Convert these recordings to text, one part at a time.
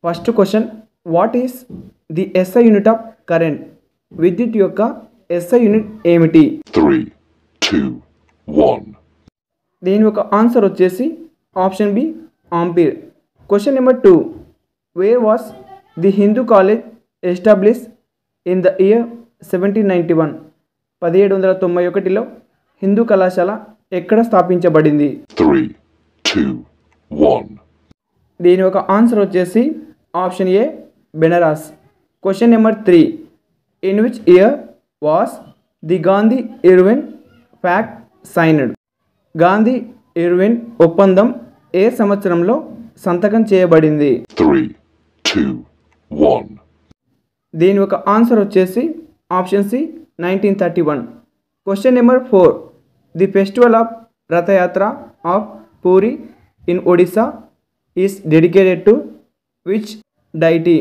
First question, what is the SI unit of current? విద్యుత్ యొక్క SI unit ఏమిటి? 3, 2, 1. దీని యొక్క ఆన్సర్ వచ్చేసి option B ampere. Question number 2, where was the Hindu college establish in the year 1791? 1791లో హిందూ కళాశాల ఎక్కడ స్థాపించబడింది? 3, 2, 1. దీని యొక్క ఆన్సర్ వచ్చేసి option A Benaras. Question number 3, in which year was the Gandhi Irwin pact signed? Gandhi Irwin ఒప్పందం ఏ సంవత్సరంలో సంతకం చేయబడింది? 3, 2, 1. దీని యొక్క ఆన్సర్ వచ్చేసి option C 1931. Question number 4, the festival of Rath Yatra of Puri in Odisha is dedicated to which deity?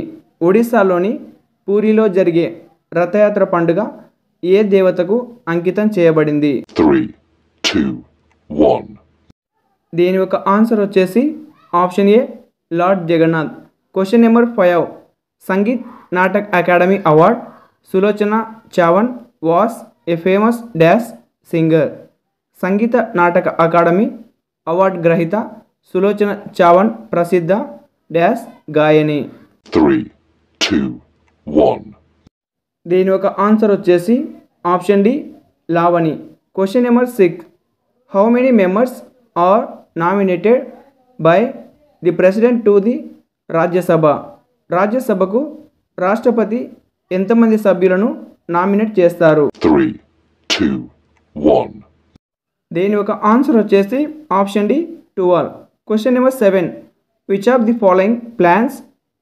ఒడిస్సాలోని పూరిలో జరిగే రథయాత్ర పండుగ ఏ దేవతకు అంకితం చేయబడింది? 3, 2, 1. దీని యొక్క ఆన్సర్ వచ్చేసి option A lord Jagannath. Question number 5, Sangeet Natak academy award Sulochana Chavan was a famous dash singer? Sangeeta Nataka academy award గ్రహీత సులోచన చావన్ ప్రసిద్ధ డాష్ గాయని? 3, 2, 1. దీని యొక్క ఆన్సర్ వచ్చేసి option D Lavani. Question number 6, how many members are nominated by the president to the Rajya Sabha? రాజ్యసభకు రాష్ట్రపతి ఎంతమంది సభ్యులను నామినేట్ చేస్తారు? 3, 2, 1. దీని యొక్క ఆన్సర్ వచ్చేసి option D 12. Question number 7, which of the following plants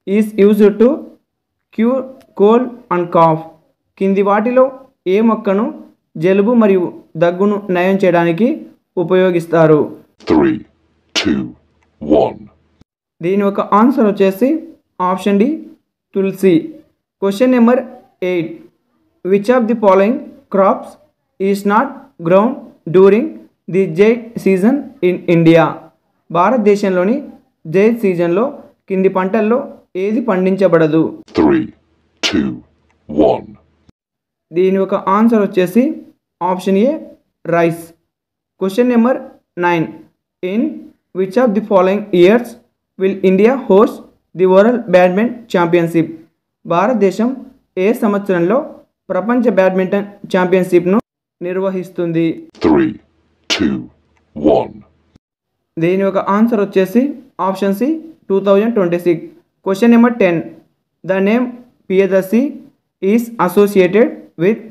is used to cure cold and cough? కింది వాటిలో ఏ మొక్కను జలుబు మరియు దగ్గును నయం చేయడానికి ఉపయోగిస్తారు? 3, 2, 1. దీని యొక్క ఆన్సర్ వచ్చేసి option D tulsi. Question number 8, which of the following crops is not grown during the Zaid season in India? భారతదేశంలోని జైద్ సీజన్లో కింది పంటల్లో ఏది పండించబడదు? 3, 2, 1. దీని యొక్క ఆన్సర్ వచ్చేసి option A rice. Question number 9, in which of the following years will India host the world badminton championship? భారతదేశం ఏ సంవత్సరంలో ప్రపంచ బ్యాడ్మింటన్ ఛాంపియన్షిప్ను నిర్వహిస్తుంది? 3, 2, 1. దీని యొక్క ఆన్సర్ వచ్చేసి option C 2026. Question number 10, the name Priyadarshi is associated with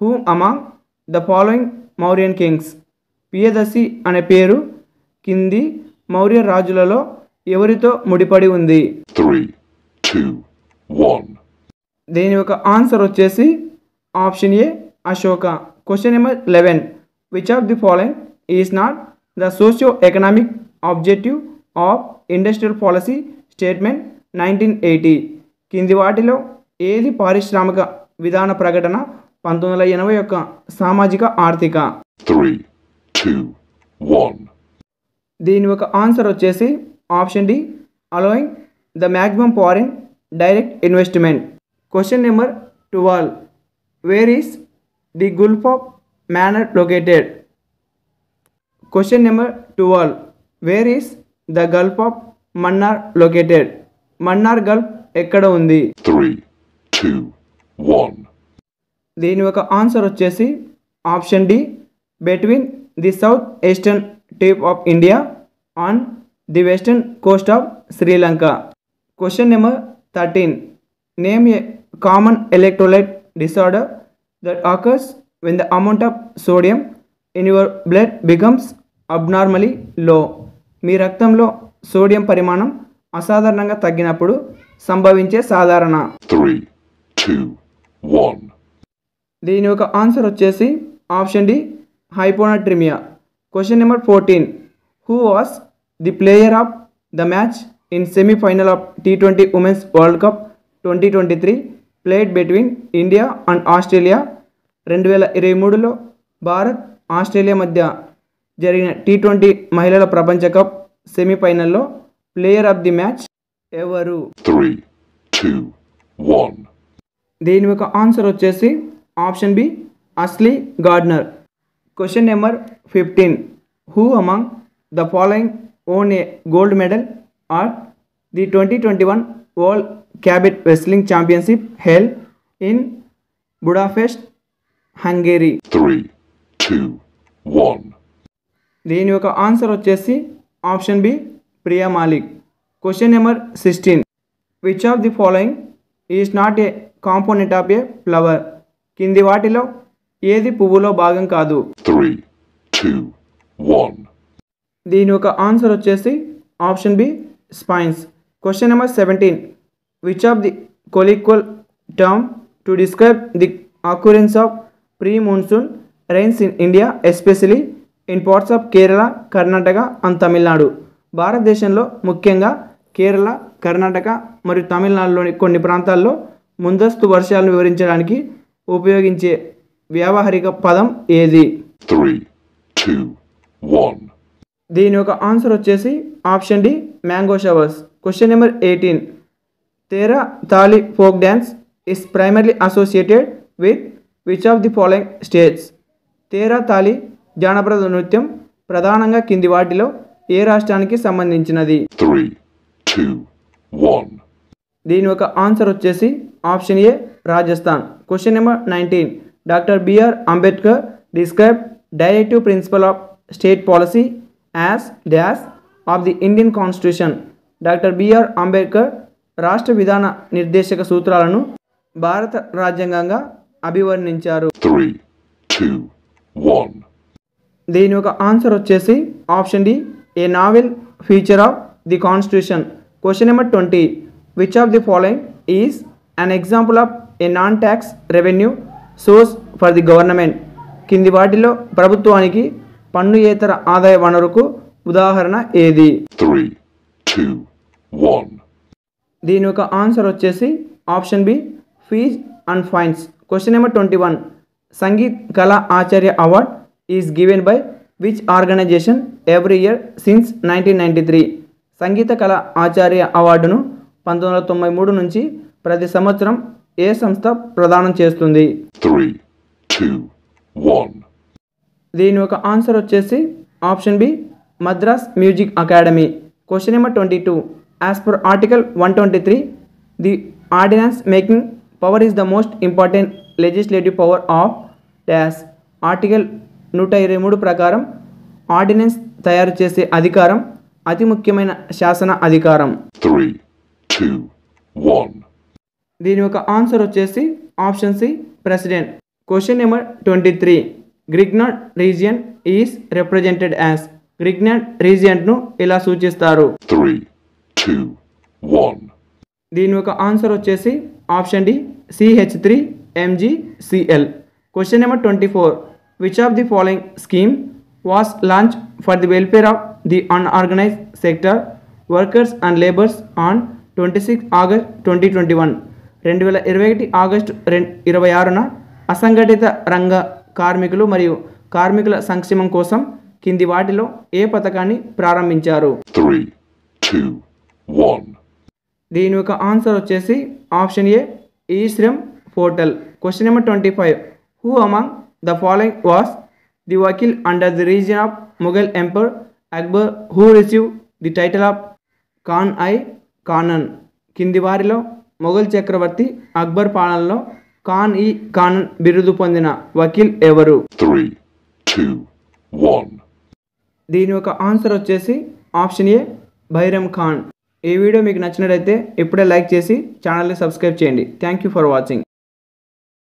whom among the following Mauryan kings? Priyadarshi అనే పేరు కింది మౌర్య రాజులలో ఎవరితో ముడిపడి ఉంది? 3, 2, 1. దీని యొక్క ఆన్సర్ వచ్చేసి option A Ashoka. Question number 11, which of the following is not the socio economic objective of industrial policy statement 1980? కింది వాటిలో ఏది పారిశ్రామిక విధాన ప్రకటన 1980 యొక్క సామాజిక ఆర్థిక? 3, 2, 1. దీని యొక్క ఆన్సర్ వచ్చేసి option D allowing the maximum foreign direct investment. Question number 12, where is the Gulf of Mannar located? Question number 12, where is the Gulf of Mannar located? Mannar gulf ఎక్కడ ఉంది? 3, 2, 1. దీని యొక్క ఆన్సర్ వచ్చేసి option D between the south eastern tip of India and the western coast of Sri Lanka. Question number 13, name a common electrolyte disorder that occurs when the amount of sodium in your blood becomes abnormally లో? మీ రక్తంలో sodium పరిమాణం అసాధారణంగా తగ్గినప్పుడు సంభవించే సాధారణ? 3, 2, 1. దీని యొక్క answer వచ్చేసి option D hyponatremia. Question number 14, who was the player of the match in semifinal of T20 women's world cup 2023 played between India and Australia? 2023లో భారత్ ఆస్ట్రేలియా మధ్య జరిగిన T20 మహిళల ప్రపంచ కప్ సెమీఫైనల్లో ప్లేయర్ ఆఫ్ ది మ్యాచ్ ఎవరు? 3, 2, 1. దీని యొక్క answer వచ్చేసి option B Ashleigh Gardner. Question number 15. Who among the following won a gold medal at the 2021 World Cadet Wrestling Championship held in Budapest, Hungary? 3, 2, 1. దీని యొక్క answer వచ్చేసి option B Priya Malik. Question number 16. Which of the following is not a component of a flower? కింది వాటిలో ఏది పువ్వులో భాగం కాదు? 3, 2, 1. దీని యొక్క ఆన్సర్ వచ్చేసి option B spines. Question number 17. Which of the colloquial term to describe the occurrence of pre-monsoon rains in India, especially in parts of Kerala, Karnataka and Tamil Nadu? భారతదేశంలో ముఖ్యంగా కేరళ, కర్ణాటక మరియు తమిళనాడులోని కొన్ని ప్రాంతాల్లో ముందస్తు వర్షాలను వివరించడానికి ఉపయోగించే వ్యావహారిక పదం ఏది? 3, 2, 1. దీని యొక్క ఆన్సర్ వచ్చేసి option D mango showers. Question number 18. Terah Taali folk dance is primarily associated with which of the following states? Terah Taali జానపద నృత్యం ప్రధానంగా కింది వాటిలో ఏ రాష్ట్రానికి సంబంధించినది? 3, 2, 1. దీని యొక్క ఆన్సర్ వచ్చేసి option A Rajasthan. Question number 19. Doctor BR Ambedkar describe directive principle of state policy as dash of the Indian constitution? Doctor BR Ambedkar రాష్ట్ర విధాన నిర్దేశక సూత్రాలను భారత రాజ్యాంగంగా అభివర్ణించారు. 3, 2, 1. దీని యొక్క ఆన్సర్ వచ్చేసి option D a novel feature of the constitution. Question number 20. Which of the following is an example of a non tax revenue source for the government? కింది వాటిలో ప్రభుత్వానికి పన్నుయేతర ఆదాయ వనరుకు ఉదాహరణ ఏది? 3, 2, 1. దీని యొక్క ఆన్సర్ వచ్చేసి option B fees and fines. Question number 21. Sangeet Kala Acharya award is given by which organisation every year since 1993? Sangeeta Kala Acharya అవార్డును 1993 నుంచి ప్రతి సంవత్సరం ఏ సంస్థ ప్రదానం చేస్తుంది? 3, 2, 1. దీని యొక్క ఆన్సర్ వచ్చేసి option B Madras music academy. Question number 22. As per article 123, the ordinance making power is the most important legislative power of dash? Article 123 ప్రకారం ఆర్డినెన్స్ తయారు చేసే అధికారం అతి ముఖ్యమైన శాసన అధికారం. 3, 2, 1. దీని యొక్క ఆన్సర్ వచ్చేసి option C president. Question number 23. Grignard reagent is represented as? Grignard రీజియన్ను ఇలా సూచిస్తారు? 3, 2, 1. దీని యొక్క ఆన్సర్ వచ్చేసి option D CH3MgCl. Question number 24. Which of the following scheme was launch for the welfare of the unorganised sector workers and labours on 26 August 2021? 2021 August 26న అసంఘటిత రంగ కార్మికులు మరియు కార్మికుల సంక్షేమం కోసం కింది వాటిలో ఏ పథకాన్ని ప్రారంభించారు? 3, 2, 1. దీని యొక్క ఆన్సర్ వచ్చేసి option A E Shram portal. Question number 25. Who among the following was the vakil under the region of Mughal emperor Akbar who receive the title of ఖాన్-i-ఖానన్? కింది వారిలో మొఘల్ చక్రవర్తి అక్బర్ పాలనలో ఖాన్-i-ఖానన్ బిరుదు పొందిన వకీల్ ఎవరు? 3, 2, 1. దీని యొక్క ఆన్సర్ వచ్చేసి ఆప్షన్ ఏ బైరమ్ ఖాన్. ఈ వీడియో మీకు నచ్చినట్లయితే ఇప్పుడే లైక్ చేసి ఛానల్ని సబ్స్క్రైబ్ చేయండి. Thank you for watching.